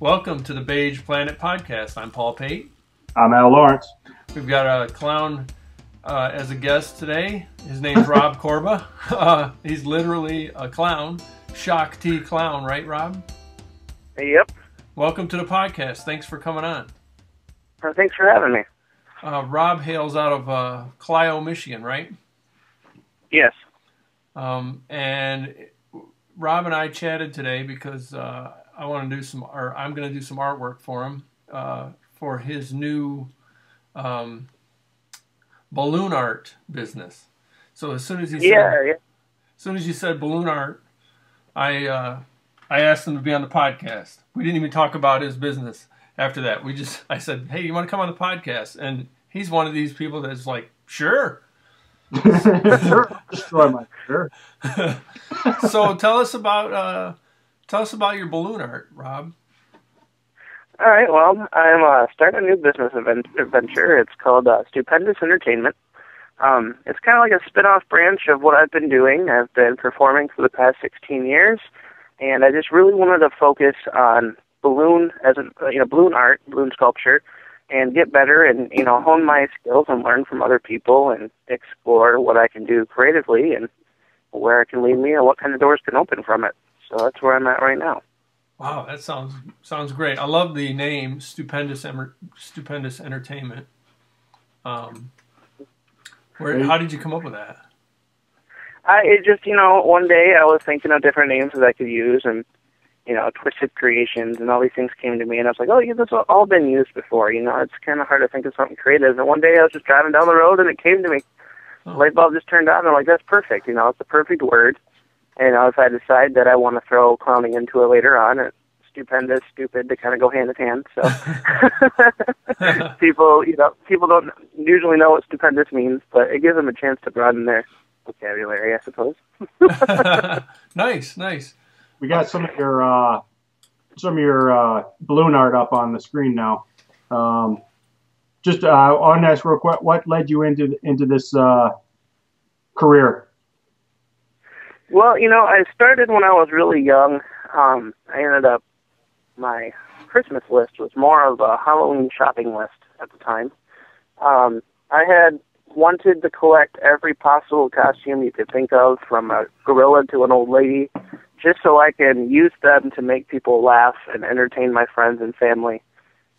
Welcome to the Beige Planet Podcast. I'm Paul Pate. I'm Al Lawrence. We've got a clown as a guest today. His name's Rob Corba. He's literally a clown. Shoq T clown, right, Rob? Yep. Welcome to the podcast. Thanks for coming on. Thanks for having me. Rob hails out of Clio, Michigan, right? Yes. And Rob and I chatted today because I'm going to do some artwork for him for his new balloon art business. So as soon as you said balloon art, I asked him to be on the podcast. We didn't even talk about his business after that. I said, "Hey, you want to come on the podcast?" And he's one of these people that's like, "Sure." Sure. So tell us about your balloon art, Rob. All right. Well, I'm starting a new business adventure. It's called Stupendous Entertainment. It's kind of like a spin-off branch of what I've been doing. I've been performing for the past 16 years, and I just really wanted to focus on balloon art, balloon sculpture, and get better and, hone my skills and learn from other people and explore what I can do creatively and where it can lead me and what kind of doors can open from it. So that's where I'm at right now. Wow, that sounds great. I love the name Stupendous Entertainment. How did you come up with that? One day I was thinking of different names that I could use, and Twisted Creations and all these things came to me, and I was like, oh, yeah, this has all been used before. It's kind of hard to think of something creative. And one day I was just driving down the road, and it came to me. The light bulb just turned on, and I'm like, that's perfect. It's the perfect word. And if I decide that I want to throw clowning into it later on, it's stupendous, stupid, to kind of go hand in hand. So people don't usually know what stupendous means, but it gives them a chance to broaden their vocabulary, I suppose. Nice. We got some of your balloon art up on the screen now. I want to ask real quick, what led you into this career? Well, I started when I was really young. I ended up, my Christmas list was more of a Halloween shopping list at the time. I had wanted to collect every possible costume you could think of, from a gorilla to an old lady, just so I can use them to make people laugh and entertain my friends and family.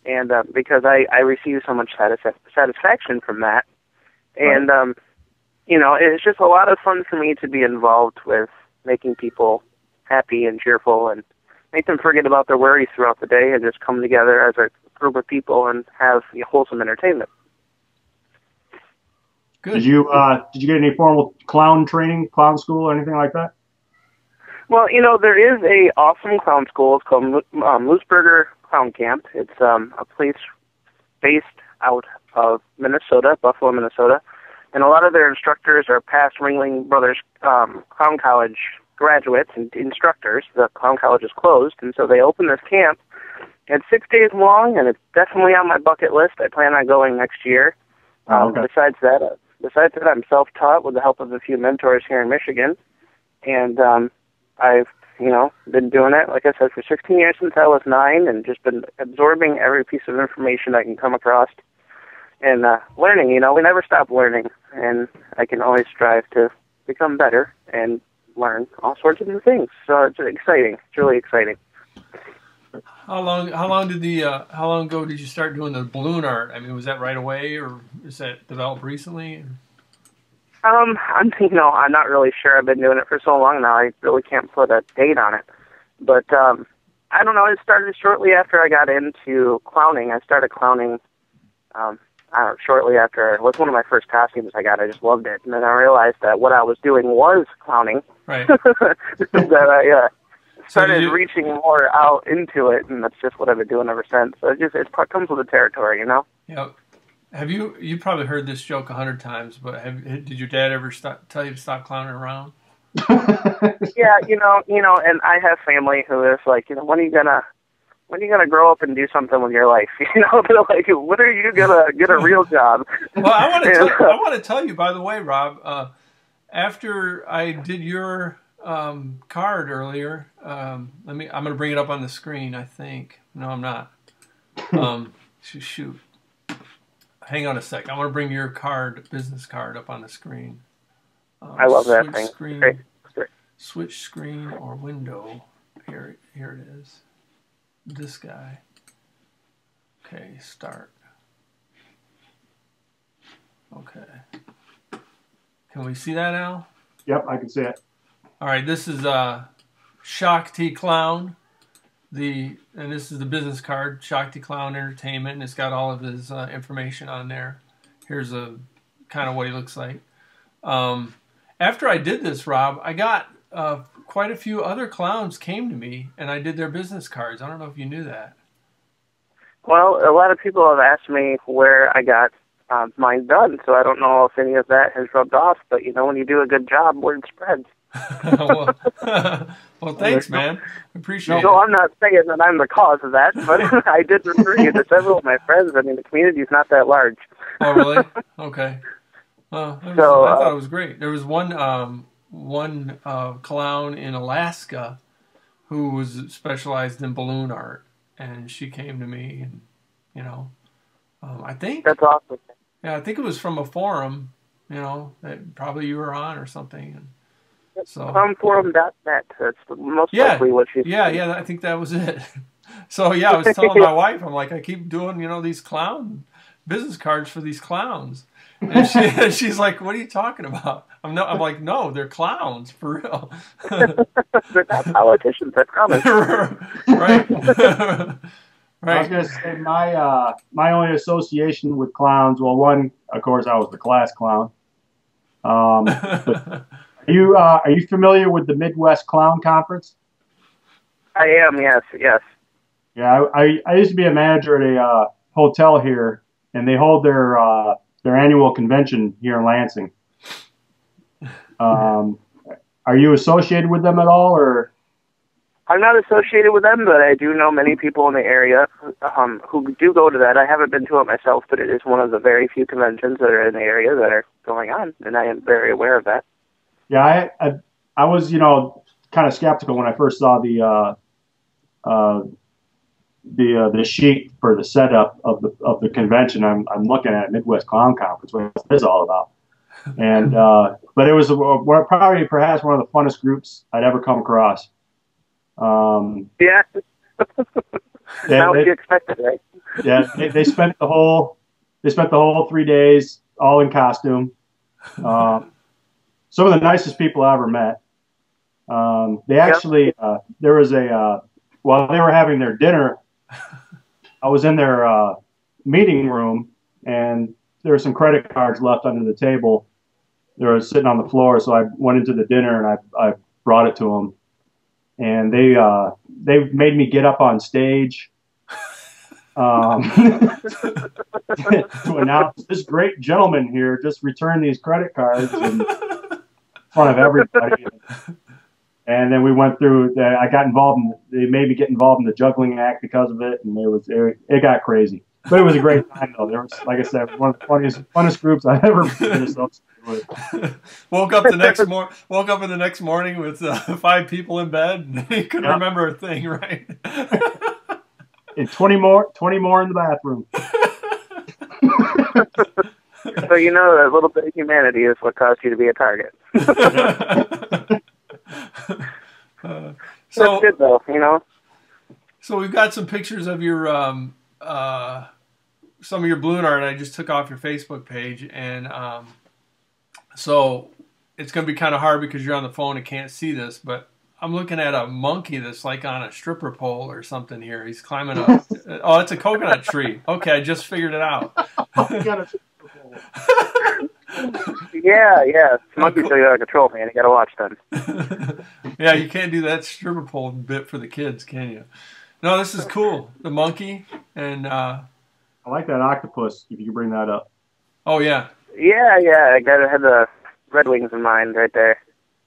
And because I receive so much satisfaction from that. And, it's just a lot of fun for me to be involved with making people happy and cheerful and make them forget about their worries throughout the day and just come together as a group of people and have wholesome entertainment. Good. Did you get any formal clown training, clown school, or anything like that? Well, there is a awesome clown school. It's called Mooseburger Clown Camp. It's a place based out of Minnesota, Buffalo, Minnesota. And a lot of their instructors are past Ringling Brothers Clown College graduates and instructors. The Clown College is closed, and so they opened this camp. It's 6 days long, and it's definitely on my bucket list. I plan on going next year. Okay. Besides that, I'm self-taught with the help of a few mentors here in Michigan. And I've, been doing it, like I said, for 16 years since I was 9, and just been absorbing every piece of information I can come across. And learning, we never stop learning, and I can always strive to become better and learn all sorts of new things. So it's exciting. It's really exciting. How long ago did you start doing the balloon art? I mean, was that right away, or is that developed recently? I'm not really sure. I've been doing it for so long now, I really can't put a date on it. But I don't know. It started shortly after I got into clowning. I started clowning. Shortly after, it was one of my first costumes I got. I just loved it. And then I realized that what I was doing was clowning. Right. That I started reaching more out into it, and that's just what I've been doing ever since. So it comes with the territory, Yeah. Have you probably heard this joke 100 times, but did your dad ever tell you to stop clowning around? Yeah, and I have family who is like, when are you gonna grow up and do something with your life? They're like, when are you gonna get a real job? Well, I want to tell you, by the way, Rob. After I did your card earlier. I'm going to bring it up on the screen, I think. No, I'm not. Shoot. Hang on a sec. I want to bring your business card up on the screen. I love that thing. Screen, great. Switch screen or window. Here it is. This guy. Okay, start. Okay. Can we see that, Al? Yep, I can see it. All right, this is Shoq T Clown. And this is the business card, Shoq T Clown Entertainment, and it's got all of his information on there. Here's a kind of what he looks like. After I did this, Rob, I got quite a few other clowns came to me, and I did their business cards. I don't know if you knew that. Well, a lot of people have asked me where I got mine done, so I don't know if any of that has rubbed off. But when you do a good job, word spreads. well, thanks, man. Appreciate it. So I'm not saying that I'm the cause of that, but I did refer you to several of my friends. I mean, the community's not that large. Oh, really? Okay. I thought it was great. There was one clown in Alaska who was specialized in balloon art, and she came to me, and I think that's awesome. Yeah, I think it was from a forum, that probably you were on or something. And so forum.net. That's most likely what she. Yeah, I think that was it. So yeah, I was telling my wife, I'm like, I keep doing these clown business cards for these clowns, and she's like, what are you talking about? I'm like, no, they're clowns for real. They're not politicians, I promise. Right. Right. I was going to say my only association with clowns. Well, one, of course, I was the class clown. But are you familiar with the Midwest Clown Conference? I am. Yes. Yeah, I used to be a manager at a hotel here, and they hold their annual convention here in Lansing. Are you associated with them at all, or? I'm not associated with them, but I do know many people in the area who do go to that. I haven't been to it myself, but it is one of the very few conventions that are in the area that are going on, and I am very aware of that. Yeah, I was kind of skeptical when I first saw the sheet for the setup of the convention. I'm looking at Midwest Clown Conference, what it's all about, and but it was probably perhaps one of the funnest groups I'd ever come across. Yeah. Not what you expected, right? Yeah, they spent the whole 3 days all in costume. Some of the nicest people I ever met. They actually there was while they were having their dinner, I was in their meeting room, and there were some credit cards left under the table. They were sitting on the floor, so I went into the dinner and I brought it to them. And they made me get up on stage to announce this great gentleman here just returned these credit cards in front of everybody. And then we went through. I got involved they made me get involved in the juggling act because of it, and it got crazy. But it was a great time, though. There was, like I said, one of the funnest groups I've ever been associated with. Woke up in the next morning with 5 people in bed, and he couldn't remember a thing, right? And 20 more in the bathroom. So that little bit of humanity is what caused you to be a target. So that's good, though. So we've got some pictures of your some of your balloon art I just took off your Facebook page, and so it's going to be kind of hard because you're on the phone and can't see this, but I'm looking at a monkey that's like on a stripper pole or something here. He's climbing up. Oh, it's a coconut tree. Okay, I just figured it out. Yeah. Monkeys are out of control, man. You got to watch them. Yeah, you can't do that stripper pole bit for the kids, can you? No, this is cool. The monkey and I like that octopus. If you can bring that up. Oh yeah. Yeah. I had the Red Wings in mind right there.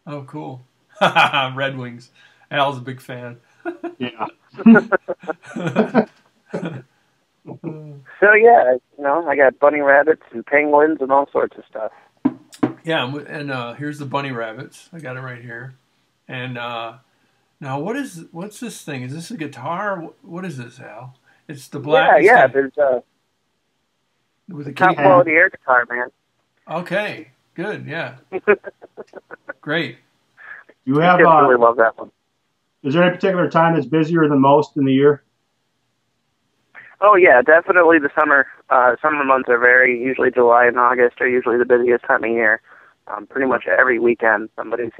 Oh, cool. Red Wings. Al's a big fan. Yeah. So yeah, I got bunny rabbits and penguins and all sorts of stuff. Yeah, and here's the bunny rabbits. I got it right here. And now, what's this thing? Is this a guitar? What is this, Al? It's the black. Yeah. There's with a top quality air guitar, man. Okay, good, yeah, great. You have really love that one. Is there any particular time that's busier than most in the year? Oh yeah, definitely the summer. Summer months are usually July and August are usually the busiest time of year. Pretty much every weekend somebody's,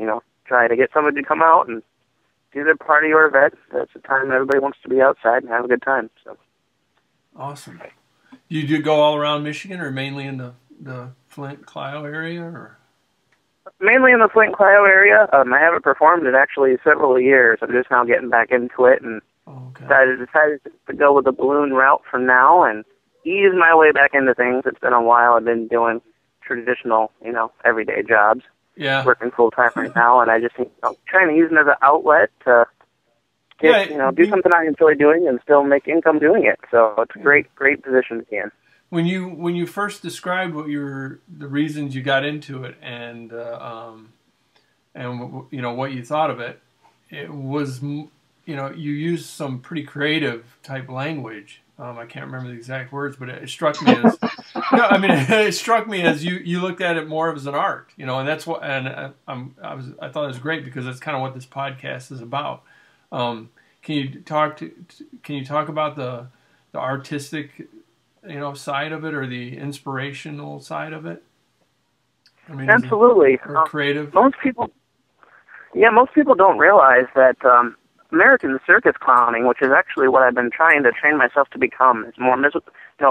trying to get somebody to come out and do their party or event. That's the time everybody wants to be outside and have a good time. So awesome. You do go all around Michigan, or mainly in the Flint, Clio area, or? Mainly in the Flint, Clio area. I haven't performed in actually several years. I'm just now getting back into it, and decided to go with the balloon route for now and ease my way back into things. It's been a while. I've been doing traditional, everyday jobs. Yeah. Working full time right now, and I just trying to use it as an outlet to get, do something I enjoy doing and still make income doing it. So it's a great position to be in. When you first described the reasons you got into it and what you thought of it, it was you used some pretty creative type language. I can't remember the exact words, but it struck me as it struck me as you looked at it more as an art, and that's what. And I thought it was great because that's kind of what this podcast is about. Can you talk about the artistic, side of it, or the inspirational side of it? I mean, absolutely. Or creative. Most people don't realize that American circus clowning, which is actually what I've been trying to train myself to become, is more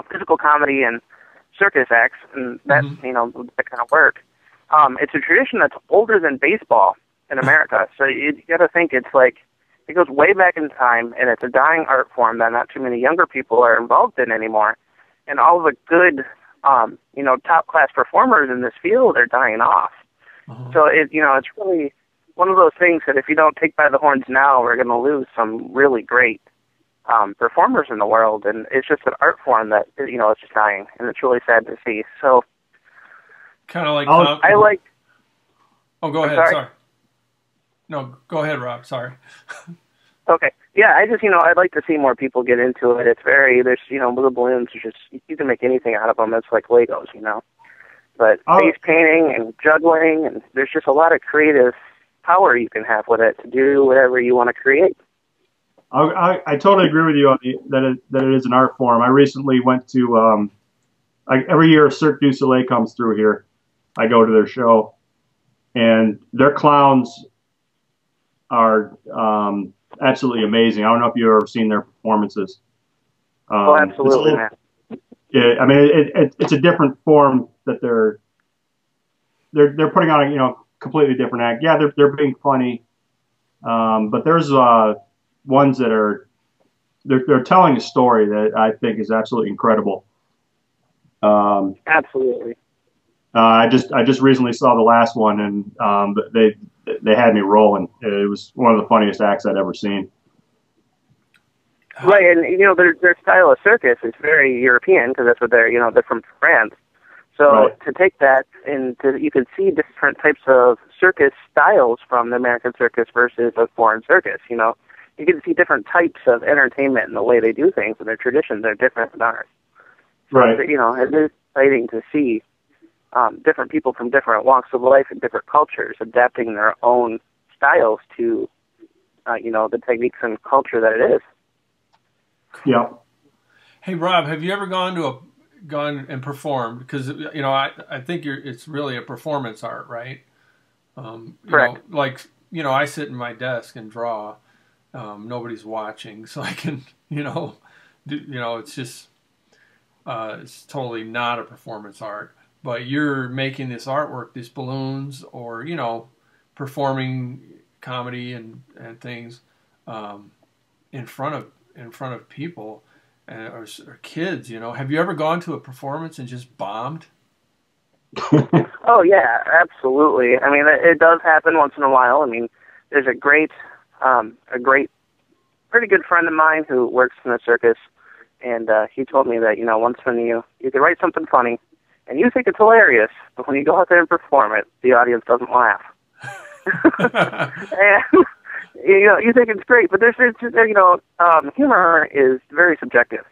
physical comedy and circus acts, and that that kind of work. It's a tradition that's older than baseball in America. So you got to think it's like it goes way back in time, and it's a dying art form that not too many younger people are involved in anymore. And all the good, top class performers in this field are dying off. So it's really one of those things that if you don't take by the horns now, we're going to lose some really great performers in the world. And it's just an art form that, it's just dying. And it's really sad to see. So kind of like... I like... Oh, go ahead. Sorry. No, go ahead, Rob. Sorry. Okay. Yeah, I just, I'd like to see more people get into it. It's there's, with the balloons, you can make anything out of them. It's like Legos, But face painting and juggling, and there's just a lot of creative power you can have with it to do whatever you want to create. I totally agree with you on that it is an art form. I recently went to, every year Cirque du Soleil comes through here. I go to their show, and their clowns are absolutely amazing. I don't know if you've ever seen their performances. Absolutely, man. Yeah, I mean, it's a different form that they're putting on a completely different act. Yeah, they're being funny, but there's ones that are they're telling a story that I think is absolutely incredible. Absolutely. I just recently saw the last one, and they had me rolling. It was one of the funniest acts I'd ever seen. Right, and their style of circus is very European because that's what they're from France. So right. To take that you can see different types of circus styles from the American circus versus a foreign circus. You can see different types of entertainment and the way they do things, and their traditions are different than ours. So, right. it is exciting to see different people from different walks of life and different cultures adapting their own styles to, the techniques and culture that it is. Yeah. Hey, Rob, have you ever gone and performed? Because I think it's really a performance art, right? Correct. I sit in my desk and draw. Nobody's watching, so I can it's just it's totally not a performance art. But you're making this artwork, these balloons, or performing comedy and things in front of people or kids. Have you ever gone to a performance and just bombed? Oh yeah, absolutely. I mean, it does happen once in a while. I mean, there's a great, pretty good friend of mine who works in the circus, and he told me that once when you can write something funny, and you think it's hilarious, but when you go out there and perform it, the audience doesn't laugh. And you think it's great, but there's humor is very subjective.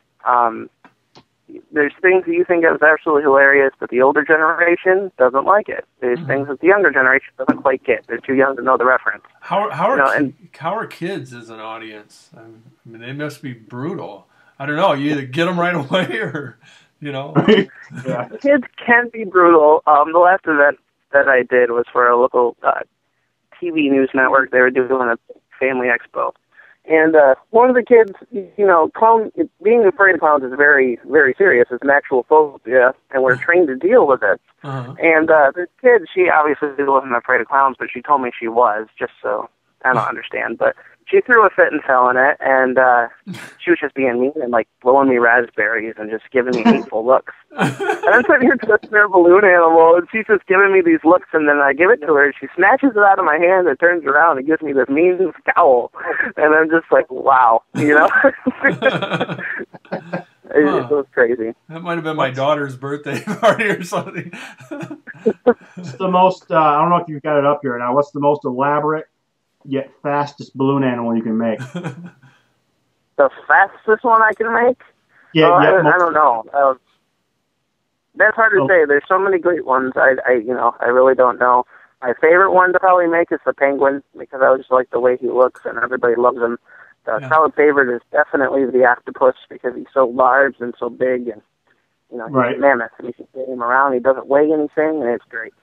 There's things that you think is absolutely hilarious, but the older generation doesn't like it. There's things that the younger generation doesn't quite get. They're too young to know the reference. How are kids as an audience? I mean, they must be brutal. I don't know. You either get them right away or, Yeah. Kids can be brutal. The last event that I did was for a local TV news network. They were doing a family expo. And one of the kids, being afraid of clowns is very, very serious. It's an actual phobia, and we're trained to deal with it. And this kid, she obviously wasn't afraid of clowns, but she told me she was, just so I don't understand. But she threw a fit and fell in it, and she was just being mean and, like, blowing me raspberries and just giving me hateful looks. And I'm sitting here twisting her balloon animal, and she's just giving me these looks, and then I give it to her, and she snatches it out of my hand and turns around and gives me this mean scowl. And I'm just like, wow, It was crazy. That might have been my daughter's birthday party or something. What's the most, I don't know if you've got it up here now, what's the most elaborate yet fastest balloon animal you can make? The fastest one I can make? Yeah, I don't know. That's hard to say. There's so many great ones. I really don't know. My favorite one to probably make is the penguin, because I just like the way he looks and everybody loves him. The solid favorite is definitely the octopus, because he's so large and so big, and he's a mammoth, and you can get him around. He doesn't weigh anything, and it's great.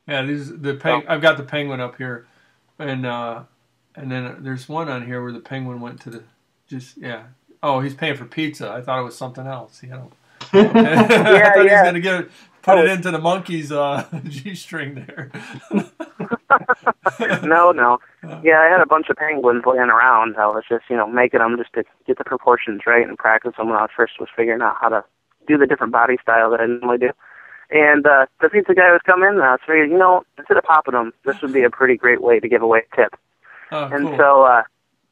Yeah, I've got the penguin up here, and then there's one on here where the penguin went to Oh, he's paying for pizza. I thought it was something else. Okay. I thought he was gonna put it into the monkey's G-string there. No. Yeah, I had a bunch of penguins laying around. I was just making them just to get the proportions right and practice them when I first was figuring out how to do the different body style that I normally do. And the pizza guy was coming, and I was figuring, instead of popping them, this would be a pretty great way to give away a tip. And cool. so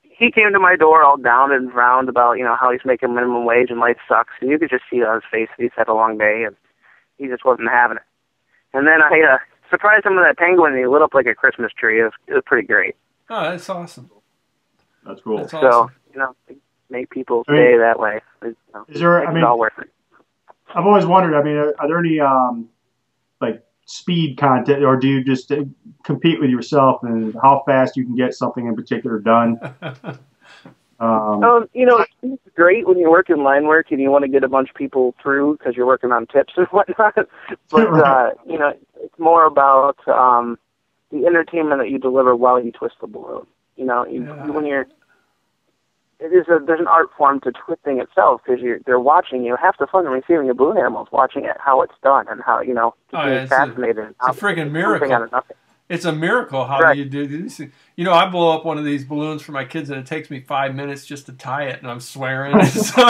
he came to my door all down and frowned about, how he's making minimum wage and life sucks. And you could just see on his face that he's had a long day, and he just wasn't having it. And then I surprised him with that penguin, and he lit up like a Christmas tree. It was pretty great. Oh, that's awesome. That's cool. That's awesome. So, make people stay that way. It's all worth it. I've always wondered, are there any, speed content, or do you just compete with yourself and how fast you can get something in particular done? It's great when you work in line work and you want to get a bunch of people through because you're working on tips and whatnot. But, it's more about the entertainment that you deliver while you twist the balloon. There's an art form to twisting itself, because they're watching you. Half the fun of receiving a balloon animal is watching it, how it's done, and how, being fascinated. It's a friggin' miracle. It's a miracle how you do these things. I blow up one of these balloons for my kids, and it takes me 5 minutes just to tie it, and I'm swearing. So,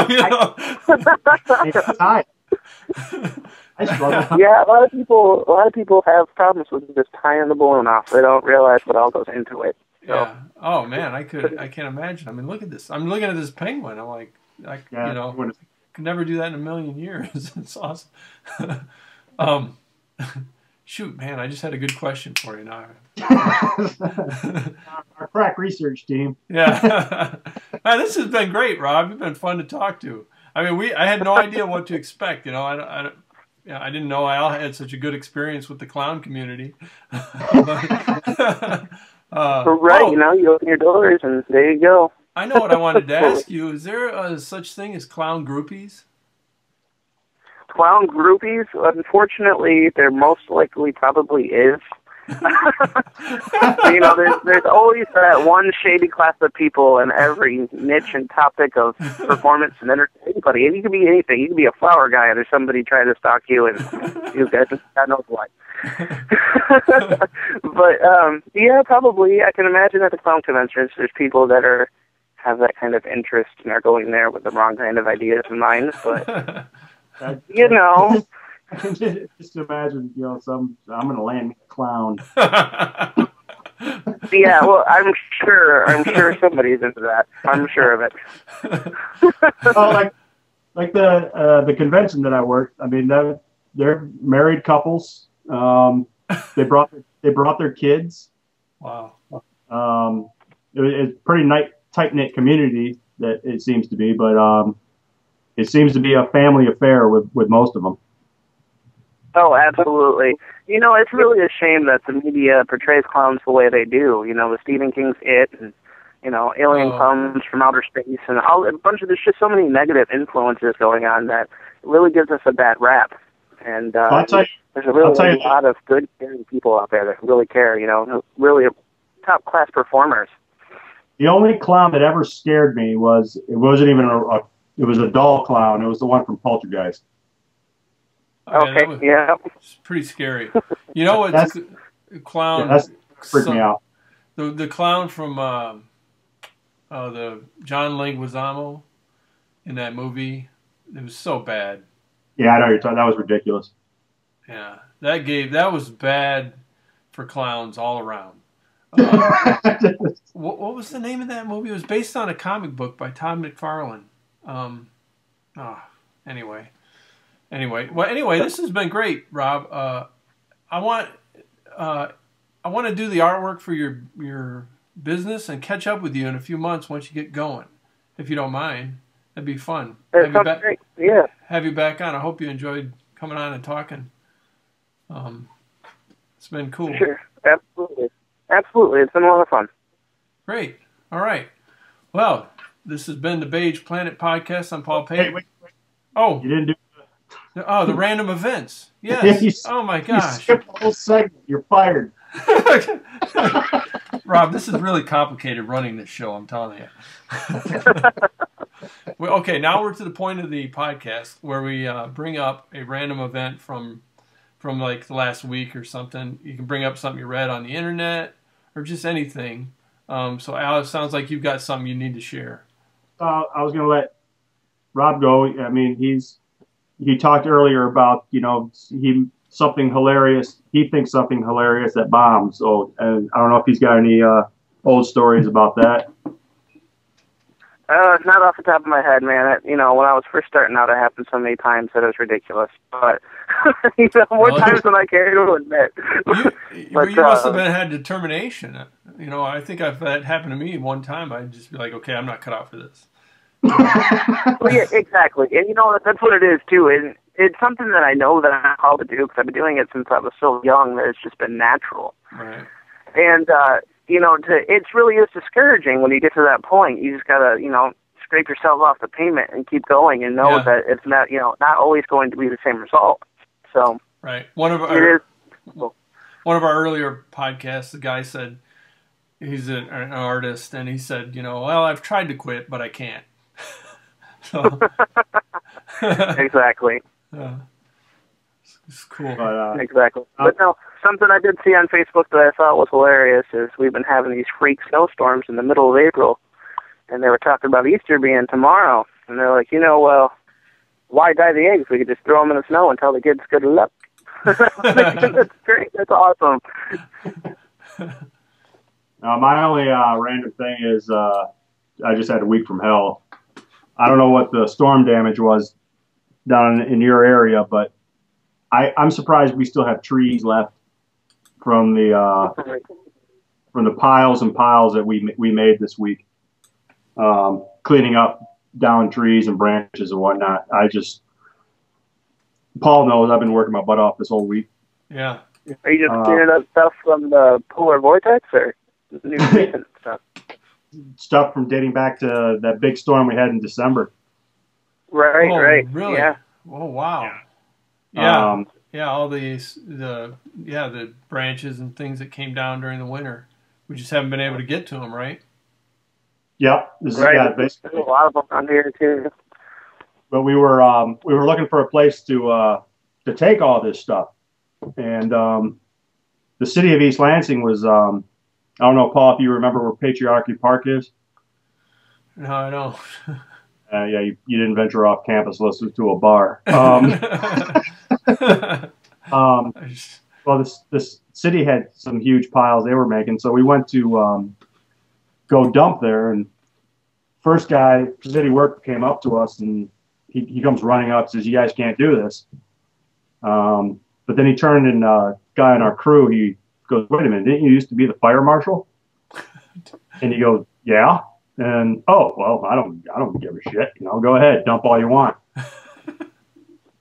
I struggle. Yeah, a lot of people have problems with just tying the balloon off. They don't realize what all goes into it. So. Yeah. Oh man, I can't imagine. Look at this. I'm looking at this penguin. I'm like, I could never do that in a million years. It's awesome. Shoot, man, I just had a good question for you now. Our crack research team. Yeah. This has been great, Rob. You've been fun to talk to. I had no idea what to expect. I didn't know I had such a good experience with the clown community. You open your doors and there you go. I know what I wanted to ask you. Is there such thing as clown groupies? Clown groupies? Unfortunately, there most likely probably is. There's always that one shady class of people in every niche and topic of performance and entertainment. You can be anything. You can be a flower guy, and there's somebody trying to stalk you, and you guys, God knows what. But probably. I can imagine at the clown conventions, there's people that have that kind of interest and are going there with the wrong kind of ideas in mind. But just imagine, I'm going to land me a clown. Yeah, well, I'm sure somebody's into that. I'm sure of it. Like the convention that I worked. They're married couples. They brought their kids. Wow. It's a pretty tight knit community that it seems to be, but it seems to be a family affair with most of them. Oh, absolutely. You know, it's really a shame that the media portrays clowns the way they do. You know, the Stephen King's It, and alien clowns from outer space, and there's just so many negative influences going on that it really gives us a bad rap. And there's a lot of good, caring people out there that really care. You know, really top class performers. The only clown that ever scared me was it wasn't even it was a doll clown. It was the one from Poltergeist. Okay, yeah. It's pretty scary. You know what's clown? Yeah, that's freaked me out. The clown from the John Leguizamo in that movie. It was so bad. Yeah, I know you're talking. That was ridiculous. Yeah, that was bad for clowns all around. What was the name of that movie? It was based on a comic book by Todd McFarlane. Anyway, this has been great, Rob. I want to do the artwork for your business and catch up with you in a few months once you get going, if you don't mind. That'd be fun. That sounds great. Yeah. Have you back on. I hope you enjoyed coming on and talking. It's been cool. Sure, absolutely. Absolutely. It's been a lot of fun. Great. All right. Well, this has been the Beige Planet Podcast. I'm Paul Payne. Hey, wait. Oh. You didn't do the random events. Yes. Oh, my gosh. You skipped the whole segment. You're fired. Rob, this is really complicated running this show, I'm telling you. Well, okay, now we're to the point of the podcast where we bring up a random event from like the last week or something. You can bring up something you read on the internet or just anything. So, Al, it sounds like you've got something you need to share. I was going to let Rob go. I mean, he talked earlier about, something hilarious. He thinks something hilarious that bombs. So, and I don't know if he's got any old stories about that. Not off the top of my head, man. When I was first starting out, it happened so many times that it was ridiculous. But more times than I care to admit. You must have had determination. I think if that happened to me one time, I'd just be like, okay, I'm not cut out for this. Well, yeah, exactly. And that's what it is too. And it's something that I know that I'm called to do because I've been doing it since I was so young that it's just been natural. Right. And it really is discouraging when you get to that point. You just gotta, scrape yourself off the pavement and keep going and know that it's not, not always going to be the same result. So right. One of our earlier podcasts, the guy said he's an artist, and he said, well, I've tried to quit, but I can't. So exactly. It's cool. Exactly. But no, something I did see on Facebook that I thought was hilarious is we've been having these freak snowstorms in the middle of April, and they were talking about Easter being tomorrow, and they're like, well, why dye the eggs? We could just throw them in the snow and tell the kids good luck. That's great. That's awesome. My only random thing is I just had a week from hell. I don't know what the storm damage was down in your area, but I'm surprised we still have trees left from the piles and piles that we made this week, cleaning up down trees and branches and whatnot. Paul knows I've been working my butt off this whole week. Yeah. Are you just cleaning up stuff from the polar vortex or new recent stuff? Stuff from dating back to that big storm we had in December. Right, right. Really? Yeah. Oh, wow. Yeah. All the branches and things that came down during the winter. We just haven't been able to get to them, right? Yep. Right. There's a lot of them on here too. But we were looking for a place to take all this stuff, and the city of East Lansing was I don't know, Paul, if you remember where Patriarchy Park is. No, I don't. Yeah, you didn't venture off campus unless it was to a bar. Well, this city had some huge piles they were making, so we went to go dump there. And first guy, city work came up to us, and he comes running up, says, "You guys can't do this." But then he turned and guy on our crew, he goes, "Wait a minute, didn't you used to be the fire marshal?" And he goes, "Yeah." And oh well, I don't give a shit. Go ahead, dump all you want.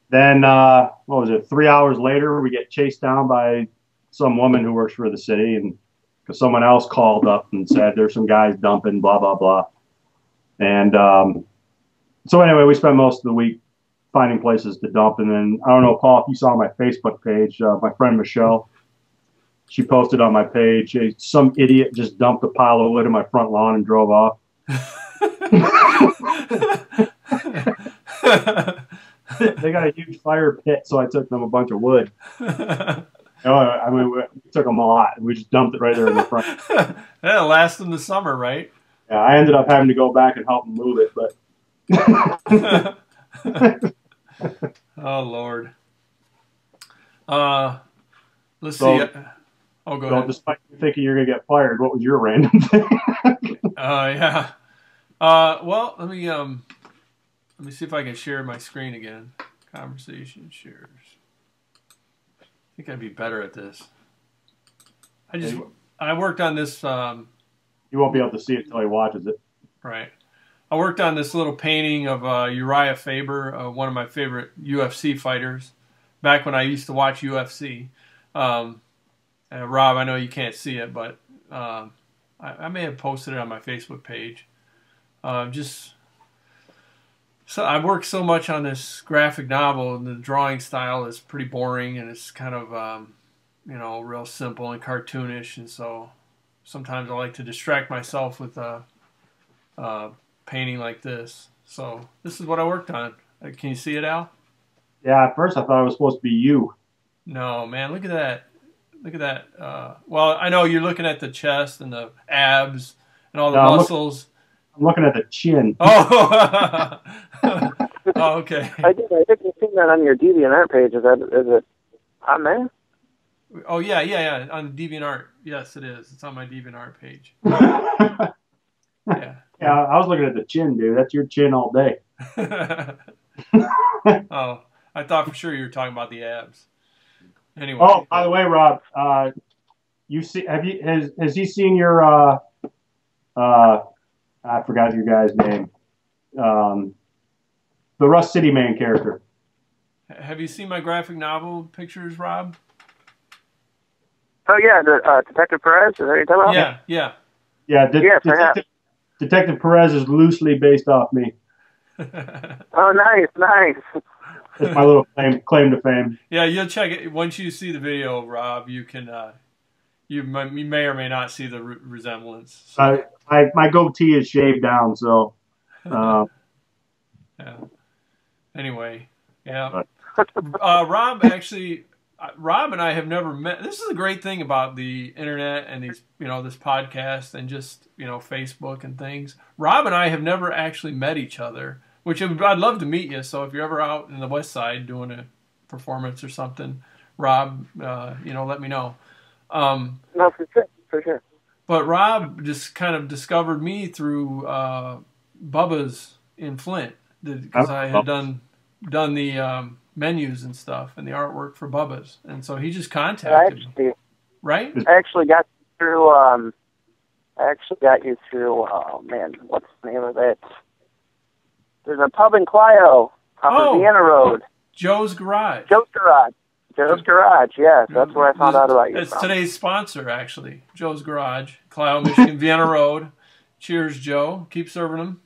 Then what was it? 3 hours later, we get chased down by some woman who works for the city, and because someone else called up and said there's some guys dumping, blah blah blah. And so anyway, we spent most of the week finding places to dump. And then I don't know, Paul, if you saw my Facebook page, my friend Michelle, she posted on my page, hey, some idiot just dumped a pile of wood in my front lawn and drove off. They got a huge fire pit, so I took them a bunch of wood. I mean, we took them a lot. We just dumped it right there in the front. That'll last them the summer, right? Yeah, I ended up having to go back and help them move it, but. Oh Lord. Let's see. Oh, go ahead. Despite thinking you're gonna get fired, what was your random thing? Yeah. Well, let me see if I can share my screen again. Conversation shares. I think I'd be better at this. I worked on this. You won't be able to see it until he watches it. Right. I worked on this little painting of Uriah Faber, one of my favorite UFC fighters, back when I used to watch UFC. Rob, I know you can't see it, but I may have posted it on my Facebook page. So I worked so much on this graphic novel, and the drawing style is pretty boring, and it's kind of real simple and cartoonish, and so sometimes I like to distract myself with painting like this. So this is what I worked on. Can you see it, Al? Yeah, at first I thought it was supposed to be you. No, man, look at that. Look at that. Well, I know you're looking at the chest and the abs and all the muscles. I'm looking at the chin. Oh, oh, okay. I think I've seen that on your DeviantArt page. Is it on there? Oh, yeah. On DeviantArt. Yes, it is. It's on my DeviantArt page. Yeah. Yeah, I was looking at the chin, dude. That's your chin all day. Oh, I thought for sure you were talking about the abs. Anyway. Oh, by the way, Rob, has he seen your I forgot your guy's name. The Rust City Man character. Have you seen my graphic novel pictures, Rob? Oh yeah, the Detective Perez. Is that what you're talking about? Yeah. Yes, Detective Perez is loosely based off me. Oh, nice. That's my little claim to fame. Yeah, you'll check it once you see the video, Rob. You can you may or may not see the resemblance. So. My goatee is shaved down, so. Yeah. Anyway, yeah. Rob and I have never met. This is a great thing about the internet and these, this podcast and just, Facebook and things. Rob and I have never actually met each other, which I'd love to meet you. So if you're ever out in the West Side doing a performance or something, Rob, let me know. No, for sure. But Rob just kind of discovered me through Bubba's in Flint, because I had done the menus and stuff and the artwork for Bubba's, and so he just contacted me. Right? I actually got you through. Oh man, what's the name of it? There's a pub in Clio off of Vienna Road. Joe's Garage. Joe's Garage, yes. That's where I found out about you. It's today's sponsor, actually. Joe's Garage, Clio, Michigan, Vienna Road. Cheers, Joe. Keep serving them.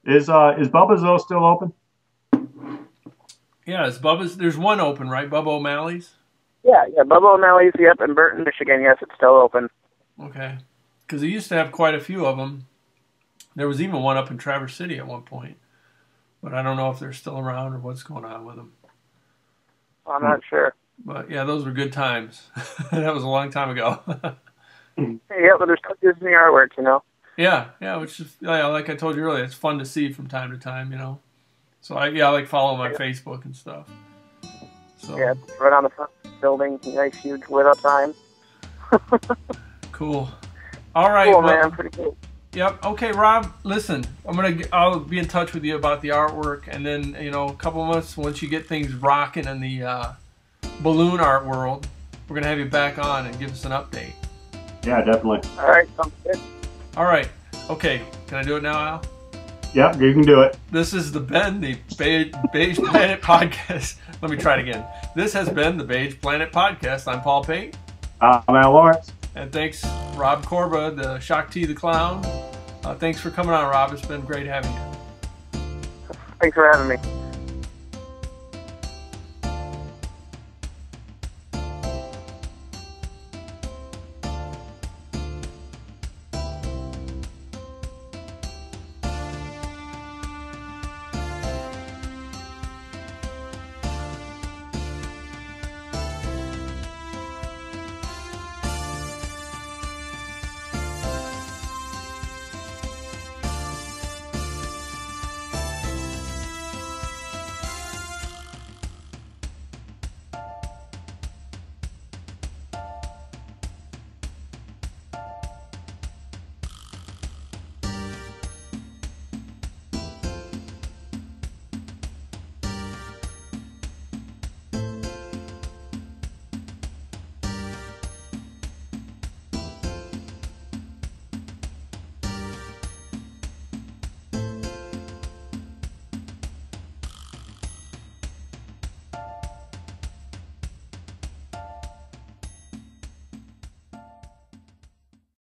Is Bubba's though still open? Yeah, it's Bubba's. There's one open, right? Bubba O'Malley's? Yeah, Bubba O'Malley's, yep, in Burton, Michigan. Yes, it's still open. Okay. Because he used to have quite a few of them. There was even one up in Traverse City at one point. But I don't know if they're still around or what's going on with them. I'm not sure. But yeah, those were good times. That was a long time ago. Yeah, but there's still Disney artwork, Yeah, which is, like I told you earlier, it's fun to see from time to time, So I like follow my Facebook and stuff. So yeah, right on the front building, nice huge lit up sign. Cool. All right, cool, man, pretty cool. Yep. Okay, Rob. Listen, I'll be in touch with you about the artwork, and then a couple months once you get things rocking in the balloon art world, we're going to have you back on and give us an update. Yeah, definitely. All right, sounds good. All right. Okay. Can I do it now, Al? Yep, you can do it. This is the Beige Planet Podcast. Let me try it again. This has been the Beige Planet Podcast. I'm Paul Pate. I'm Al Lawrence. And thanks, Rob Corba, the Shoq the Clown. Thanks for coming on, Rob. It's been great having you. Thanks for having me.